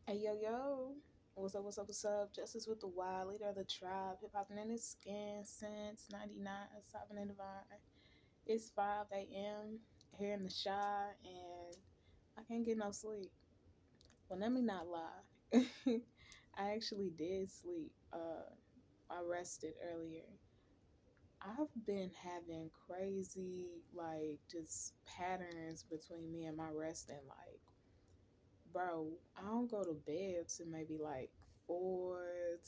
Hey yo yo, what's up? What's up? What's up? Justice with the wild leader of the tribe, hip hop in his skin since '99, sovereign and divine. It's 5 a.m. here in the shy, and I can't get no sleep. Well, let me not lie. I actually did sleep. I rested earlier. I've been having crazy just patterns between me and my resting. Bro, I don't go to bed till maybe 4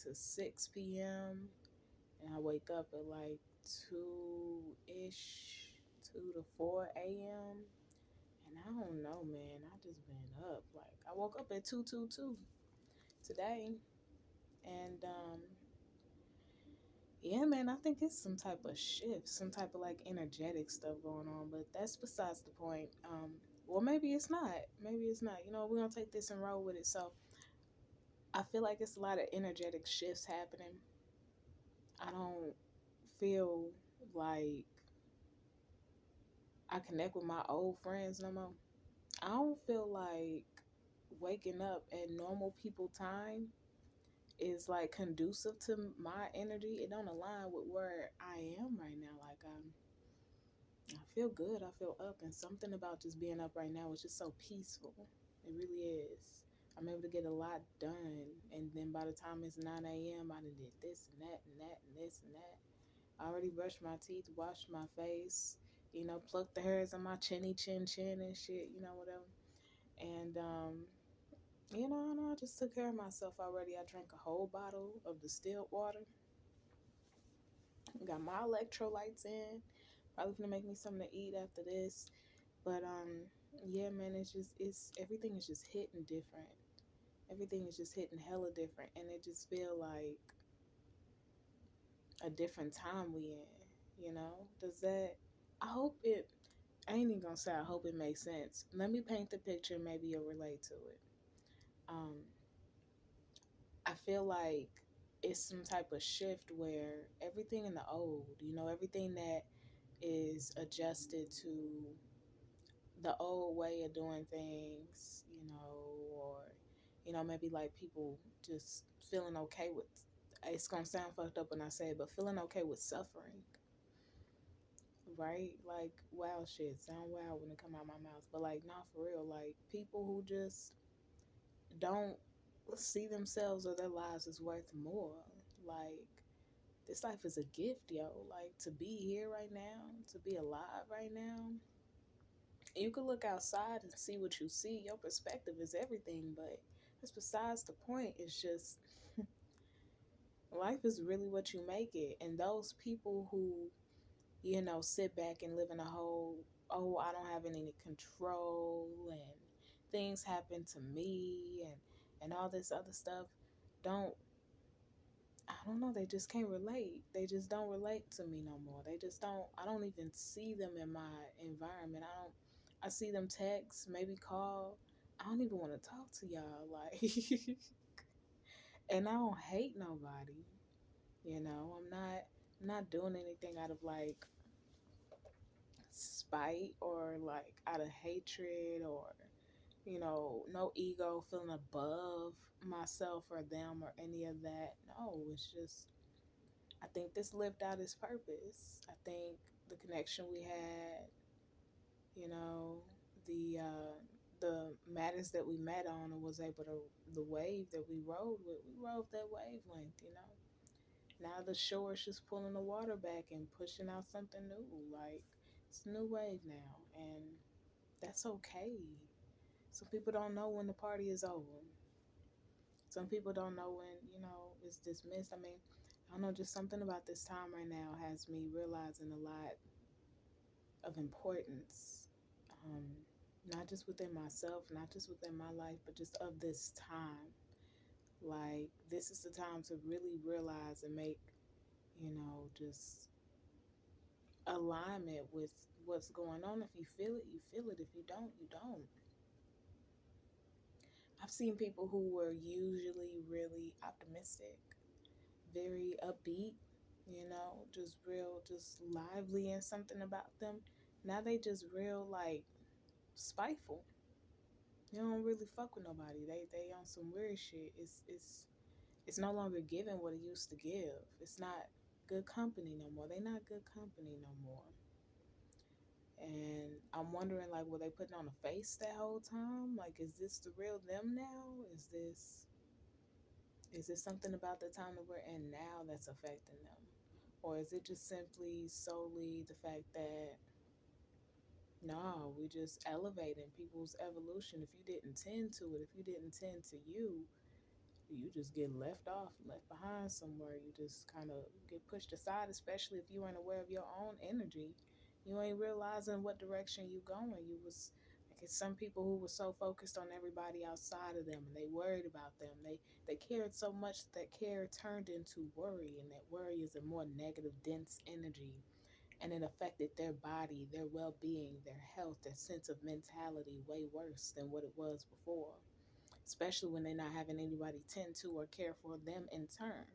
to 6 p.m. and I wake up at 2 ish, 2 to 4 a.m. And I don't know, man. I just been up. I woke up at 2 today, and yeah, man. I think it's some type of shift, some type of energetic stuff going on. But that's besides the point. Well, maybe it's not. Maybe it's not. We're gonna take this and roll with it. So I feel like it's a lot of energetic shifts happening. I don't feel like I connect with my old friends no more. I don't feel like waking up at normal people time is conducive to my energy. It don't align with where I am right now. I feel good. I feel up, and something about just being up right now is just so peaceful. It really is. I'm able to get a lot done, and then by the time it's 9 a.m., I done did this and that and that and this and that. I already brushed my teeth, washed my face, plucked the hairs on my chin and shit, whatever. And I know I just took care of myself already. I drank a whole bottle of distilled water. Got my electrolytes in. Probably gonna make me something to eat after this. But yeah, man, it's everything is just hitting different. Everything is just hitting hella different, and it just feel like a different time we in. Does that? I hope it. I ain't even gonna say I hope it makes sense. Let me paint the picture. Maybe you'll relate to it. Um, I feel like it's some type of shift where everything in the old, everything that is adjusted to the old way of doing things, or maybe people just feeling okay with. It's gonna sound fucked up when I say it, but feeling okay with suffering, right? Wow, shit sound wild when it come out my mouth, but not for real. People who just don't see themselves or their lives as worth more. Like this life is a gift, yo. To be here right now, to be alive right now. You can look outside and see what you see. Your perspective is everything, but that's besides the point. It's just life is really what you make it. And those people who, sit back and live in a whole, oh, I don't have any control and things happen to me and all this other stuff, don't, I don't know, they just can't relate. They just don't relate to me no more. They just don't, I don't even see them in my environment. I see them text, maybe call. I don't even want to talk to y'all. And I don't hate nobody. I'm not doing anything out of spite or out of hatred or no ego, feeling above myself or them or any of that. No, it's just I think this lived out its purpose. I think the connection we had, you know, the matters that we met on and was able to the wave that we rode that wavelength. Now the shore is just pulling the water back and pushing out something new. It's a new wave now, and that's okay. Some people don't know when the party is over. Some people don't know when, it's dismissed. I mean, I don't know, just something about this time right now has me realizing a lot of importance. Um, not just within myself, not just within my life, but just of this time. This is the time to really realize and make, just alignment with what's going on. If you feel it, you feel it. If you don't, you don't. I've seen people who were usually really optimistic, very upbeat, just real, just lively and something about them. Now they just real spiteful. You don't really fuck with nobody. They on some weird shit. It's no longer giving what it used to give. It's not good company no more. They not good company no more. And I'm wondering, like, were they putting on a face that whole time? Like, is this the real them now? Is this something about the time that we're in now that's affecting them? Or is it just simply solely the fact that no, we just elevating people's evolution. If you didn't tend to it, if you didn't tend to you just get left off, left behind somewhere. You just kind of get pushed aside, especially if you ain't aware of your own energy. You ain't realizing what direction you going. You was like it's some people who were so focused on everybody outside of them and they worried about them. They cared so much that care turned into worry, and that worry is a more negative, dense energy, and it affected their body, their well-being, their health, their sense of mentality way worse than what it was before, especially when they're not having anybody tend to or care for them in turn.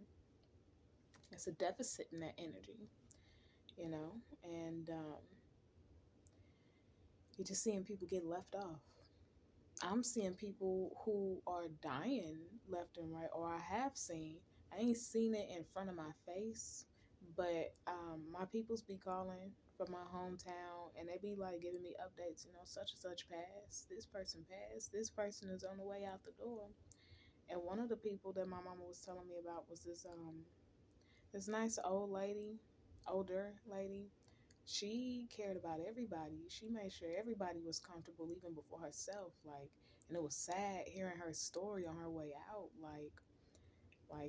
It's a deficit in that energy, you know, and you're just seeing people get left off. I'm seeing people who are dying left and right, or I have seen. I ain't seen it in front of my face, but my peoples be calling from my hometown, and they be like giving me updates. Such and such passed. This person passed. This person is on the way out the door. And one of the people that my mama was telling me about was this nice older lady. She cared about everybody. She made sure everybody was comfortable even before herself. And it was sad hearing her story on her way out. Like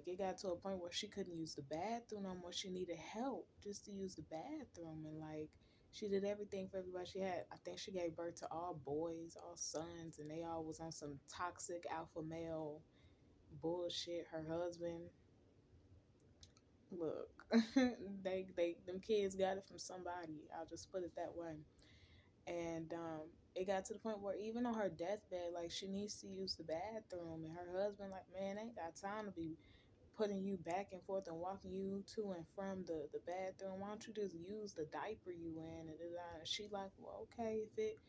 it got to a point where she couldn't use the bathroom no more. She needed help just to use the bathroom, and she did everything for everybody. I think she gave birth to all boys, all sons, and they all was on some toxic alpha male bullshit. Her husband, look, they them kids got it from somebody. I'll just put it that way. And it got to the point where even on her deathbed, like she needs to use the bathroom, and her husband, like, man, ain't got time to be putting you back and forth and walking you to and from the bathroom. Why don't you just use the diaper you in? And she like, well, okay, if it,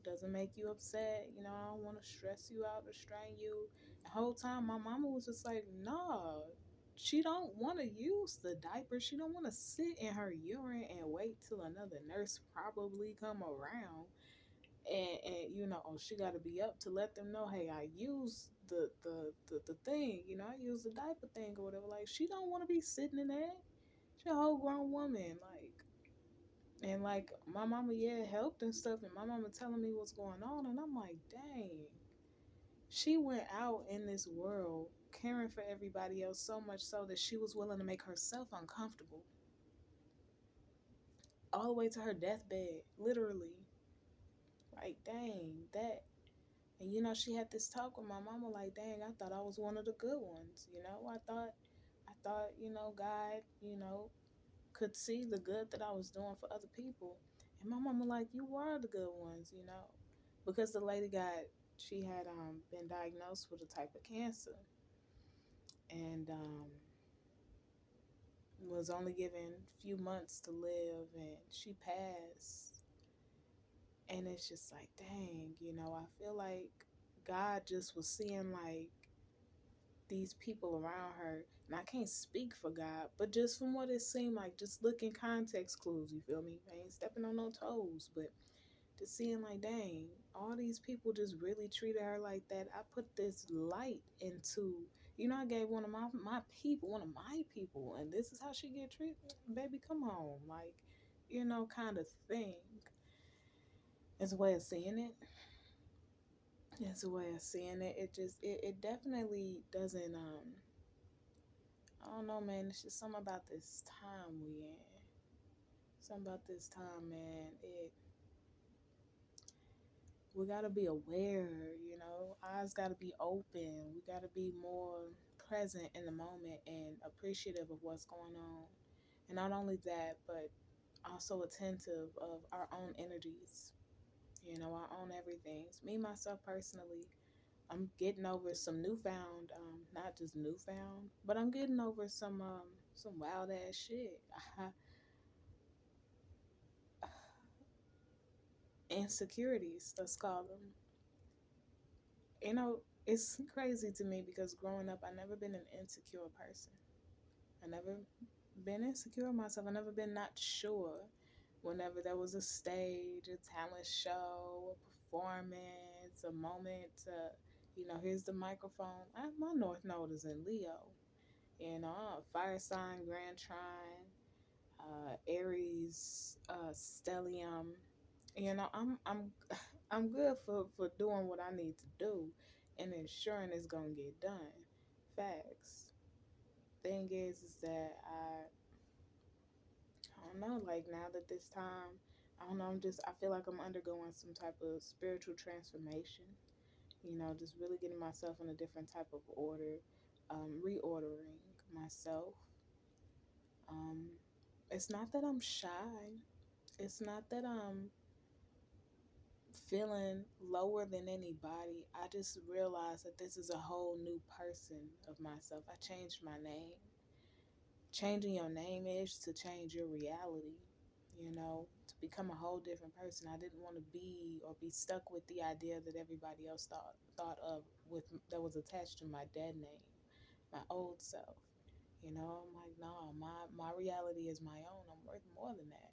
doesn't make you upset, I don't want to stress you out or strain you. The whole time my mama was just like, nah, she don't want to use the diaper. She don't want to sit in her urine and wait till another nurse probably come around and oh, she got to be up to let them know, hey, I use the thing, I use the diaper thing or whatever. Like, she don't want to be sitting in that. She a whole grown woman, and my mama, yeah, helped and stuff, and my mama telling me what's going on, and I'm like, dang, she went out in this world caring for everybody else so much so that she was willing to make herself uncomfortable all the way to her deathbed, literally. Like, dang, that. And she had this talk with my mama, like, dang, I thought I was one of the good ones. I thought, God, could see the good that I was doing for other people. And my mama, like, you were the good ones. Because the lady she had been diagnosed with a type of cancer, and was only given a few months to live, and she passed. And it's just like, dang, I feel like God just was seeing like these people around her, and I can't speak for God, but just from what it seemed like, just looking context clues, you feel me? I ain't stepping on no toes, but just seeing like, dang, all these people just really treated her like that. I put this light into, I gave one of my people, and this is how she get treated. Baby, come home, kind of thing. It's a way of seeing it. It's a way of seeing it. It definitely doesn't I don't know, man. It's just something about this time we in. Something about this time, man. We gotta be aware, Eyes gotta be open. We gotta be more present in the moment and appreciative of what's going on. And not only that, but also attentive of our own energies, our own everythings. Me, myself, personally, I'm getting over some newfound, not just newfound, but I'm getting over some wild ass shit. Insecurities, let's call them. it's crazy to me because growing up, I never been an insecure person. I never been insecure of myself. I never been not sure. Whenever there was a stage, a talent show, a performance, a moment, here's the microphone. My North Node is in Leo. Fire sign, Grand Trine, Aries, Stellium. I'm I'm good for doing what I need to do, and ensuring it's gonna get done. Facts. Thing is that I don't know. Like now that this time, I don't know. I feel like I'm undergoing some type of spiritual transformation. Just really getting myself in a different type of order, reordering myself. Um, it's not that I'm shy. It's not that I'm feeling lower than anybody. I just realized that this is a whole new person of myself. I changed my name. Changing your name is to change your reality, to become a whole different person. I didn't want to be or be stuck with the idea that everybody else thought of with that was attached to my dead name, my old self. I'm like, no, my reality is my own. I'm worth more than that.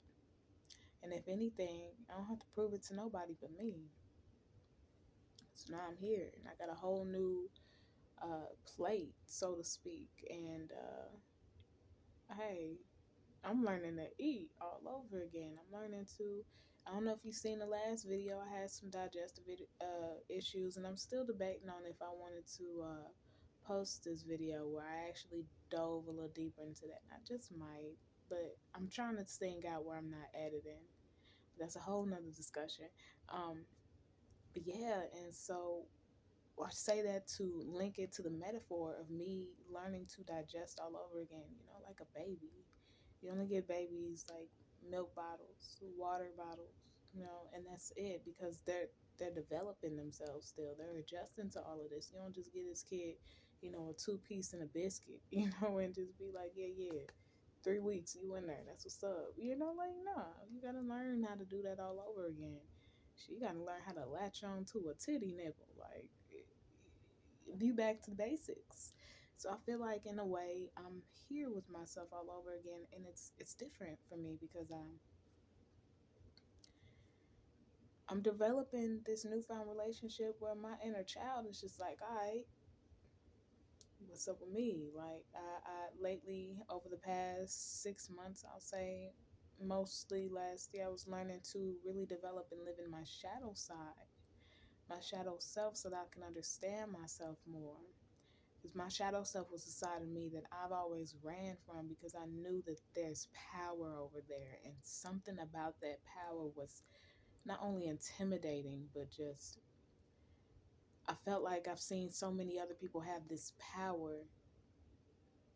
And if anything, I don't have to prove it to nobody but me. So now I'm here and I got a whole new plate, so to speak. And hey, I'm learning to eat all over again. I'm learning to. I don't know if you've seen the last video. I had some digestive issues, and I'm still debating on if I wanted to post this video where I actually dove a little deeper into that. Not just might, but I'm trying to think out where I'm not editing. But that's a whole nother discussion. Um, but yeah, and so I say that to link it to the metaphor of me learning to digest all over again, like a baby. You only get babies like milk bottles, water bottles, and that's it because they're developing themselves still. They're adjusting to all of this. You don't just get this kid, a 2 piece and a biscuit, and just be like, yeah, yeah. 3 weeks you in there. That's what's up. Like nah. You gotta learn how to do that all over again. She gotta learn how to latch on to a titty nipple. Like be back to the basics. So I feel like in a way I'm here with myself all over again, and it's different for me because I'm developing this newfound relationship where my inner child is just like, all right, what's up with me? Like I lately over the past 6 months, I'll say mostly last year, I was learning to really develop and live in my shadow side, my shadow self, so that I can understand myself more. Because my shadow self was the side of me that I've always ran from because I knew that there's power over there. And something about that power was not only intimidating, but just, I felt like I've seen so many other people have this power.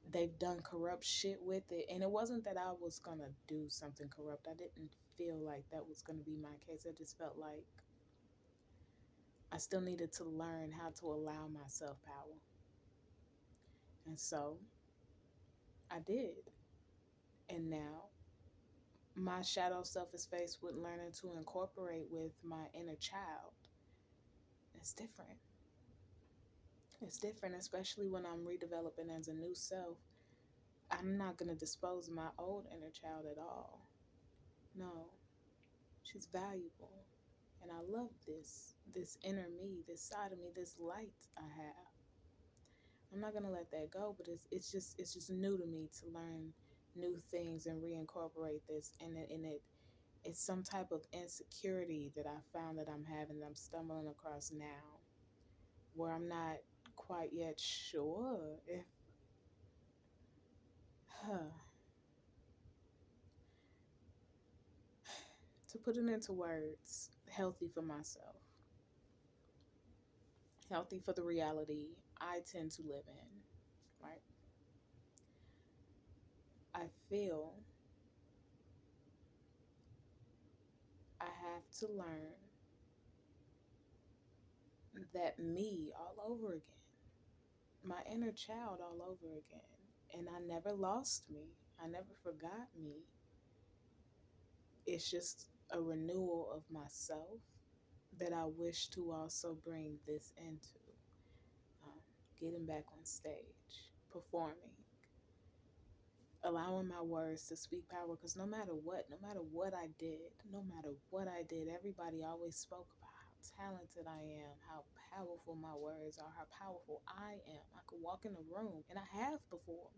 They've done corrupt shit with it. And it wasn't that I was going to do something corrupt. I didn't feel like that was going to be my case. I just felt like I still needed to learn how to allow myself power. And so I did. And now my shadow self is faced with learning to incorporate with my inner child. It's different. It's different, especially when I'm redeveloping as a new self. I'm not going to dispose of my old inner child at all. No, she's valuable. And I love this inner me, this side of me, this light I have. I'm not going to let that go, but it's just new to me to learn new things and reincorporate this, and it's some type of insecurity that I found that I'm having, that I'm stumbling across now, where I'm not quite yet sure if, to put it into words, healthy for myself, healthy for the reality I tend to live in, right? I feel I have to learn that me all over again, my inner child all over again. And I never lost me. I never forgot me. It's just a renewal of myself that I wish to also bring this into. getting back on stage, performing, allowing my words to speak power. Because no matter what I did, everybody always spoke about how talented I am, how powerful my words are, how powerful I am. I could walk in a room, and I have before.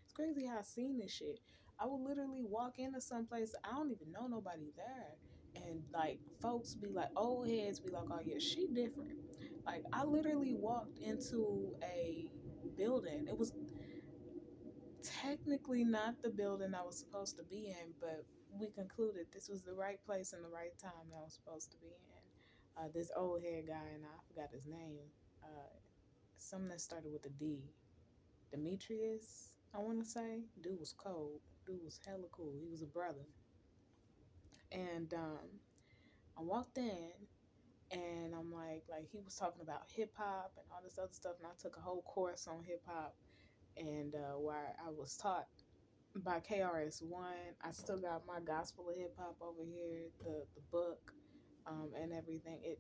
It's crazy how I seen this shit. I would literally walk into some place, I don't even know nobody there. And like folks be like, old heads be like, oh yeah, she different. Like I literally walked into a building. It was technically not the building I was supposed to be in, but we concluded this was the right place and the right time that I was supposed to be in. This old head guy, and I forgot his name, uh, something that started with a D. Demetrius, I want to say. Dude was cold. Dude was hella cool. He was a brother. And I walked in, and I'm like he was talking about hip hop and all this other stuff, and I took a whole course on hip hop, and where I was taught by KRS-One. I still got my Gospel of Hip Hop over here, the book, and everything.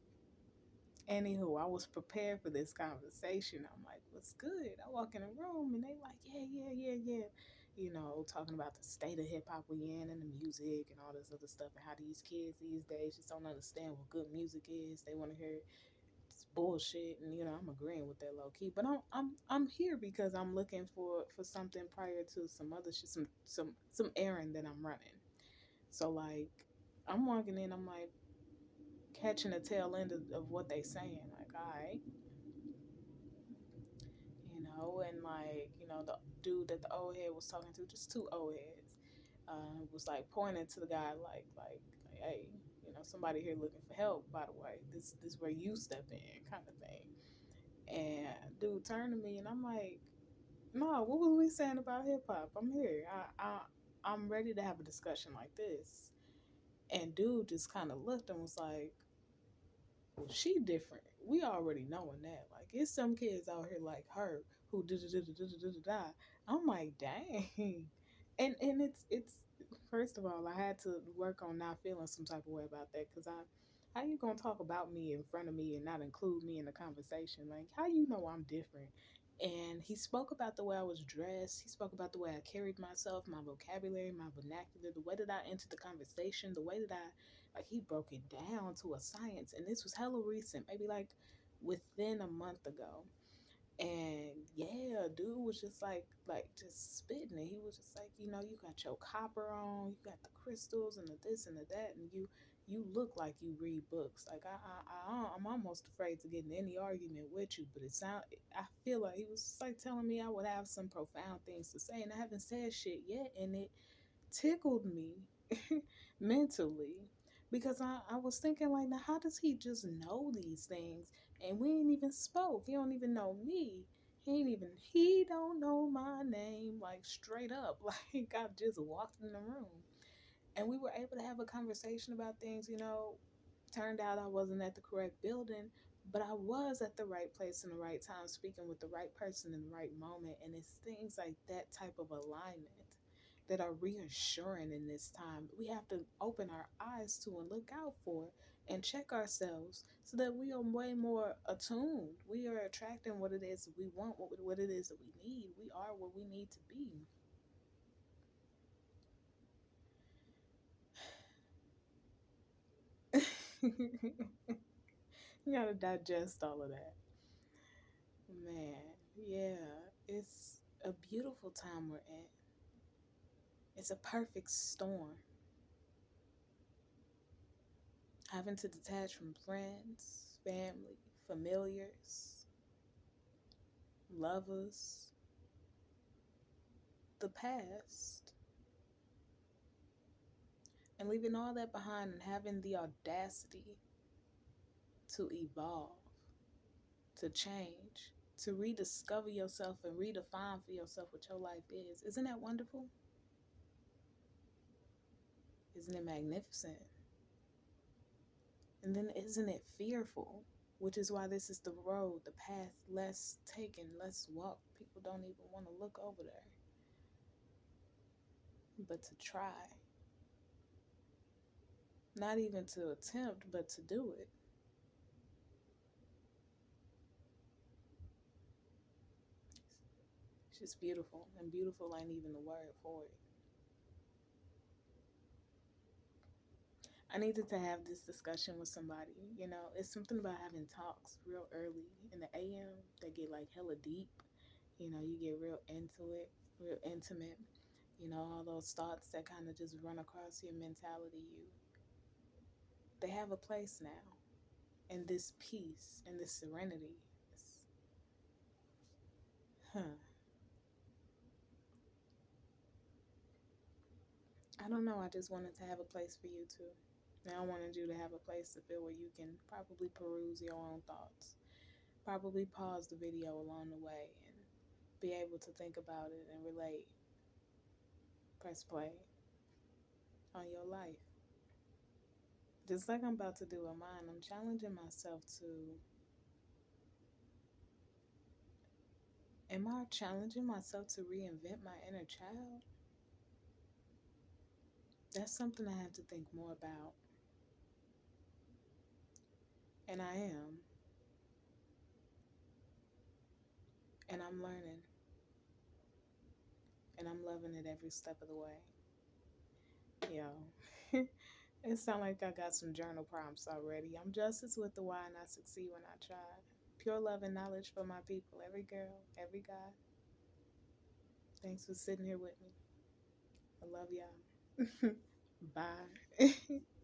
Anywho, I was prepared for this conversation. I'm like, what's good? I walk in a room and they like, yeah. Talking about the state of hip hop we in and the music and all this other stuff, and how these kids these days just don't understand what good music is. They want to hear it's bullshit, and I'm agreeing with that low key. But I'm here because I'm looking for something prior to some other shit, some errand that I'm running. So like, I'm walking in, I'm like catching the tail end of what they saying. Like, all right, and like the dude that the old head was talking to, just two old heads, was like pointing to the guy like hey, somebody here looking for help. By the way, this where you step in, kind of thing. And dude turned to me, and I'm like, no, what was we saying about hip hop? I'm here. I'm ready to have a discussion like this. And dude just kind of looked and was like, well, she different. We already knowing that. Like, it's some kids out here like her who da da da da da da da da. I'm like, dang. And it's first of all, I had to work on not feeling some type of way about that, because how you gonna talk about me in front of me and not include me in the conversation? Like, how you know I'm different? And he spoke about the way I was dressed. He spoke about the way I carried myself, my vocabulary, my vernacular, the way that I entered the conversation, the way that he broke it down to a science. And this was hella recent, maybe like within a month ago. And yeah, dude was just just spitting it. He was just like, you got your copper on, you got the crystals and the this and the that, and you look like you read books. Like I'm almost afraid to get in any argument with you, but I feel like he was just like telling me I would have some profound things to say, and I haven't said shit yet, and it tickled me mentally, because I was thinking like, now how does he just know these things, and we ain't even spoke? He don't even know me. He don't know my name, like straight up. Like I just walked in the room, and we were able to have a conversation about things. Turned out I wasn't at the correct building, but I was at the right place in the right time, speaking with the right person in the right moment. And it's things like that type of alignment that are reassuring in this time. We have to open our eyes to and look out for and check ourselves, so that we are way more attuned. We are attracting what it is that we want, what it is that we need. We are what we need to be. You gotta digest all of that. Man, yeah, it's a beautiful time we're in. It's a perfect storm. Having to detach from friends, family, familiars, lovers, the past, and leaving all that behind, and having the audacity to evolve, to change, to rediscover yourself and redefine for yourself what your life is. Isn't that wonderful? Isn't it magnificent? And then isn't it fearful? Which is why this is the road, the path less taken, less walked. People don't even want to look over there, but to try. Not even to attempt, but to do it. It's just beautiful, and beautiful ain't even the word for it. I needed to have this discussion with somebody. You know, it's something about having talks real early in the AM that get like hella deep. You know, you get real into it, real intimate. You know, all those thoughts that kind of just run across your mentality, they have a place now. And this peace and this serenity. It's, huh. I don't know. I just wanted to have a place for you too. And I wanted you to have a place to feel where you can probably peruse your own thoughts, probably pause the video along the way and be able to think about it and relate, press play on your life. Just like I'm about to do on mine, I'm challenging myself to, am I challenging myself to reinvent my inner child? That's something I have to think more about. And I am. And I'm learning. And I'm loving it every step of the way. Yo, it sounds like I got some journal prompts already. I'm justice with the why and I succeed when I try. Pure love and knowledge for my people, every girl, every guy. Thanks for sitting here with me. I love y'all. Bye.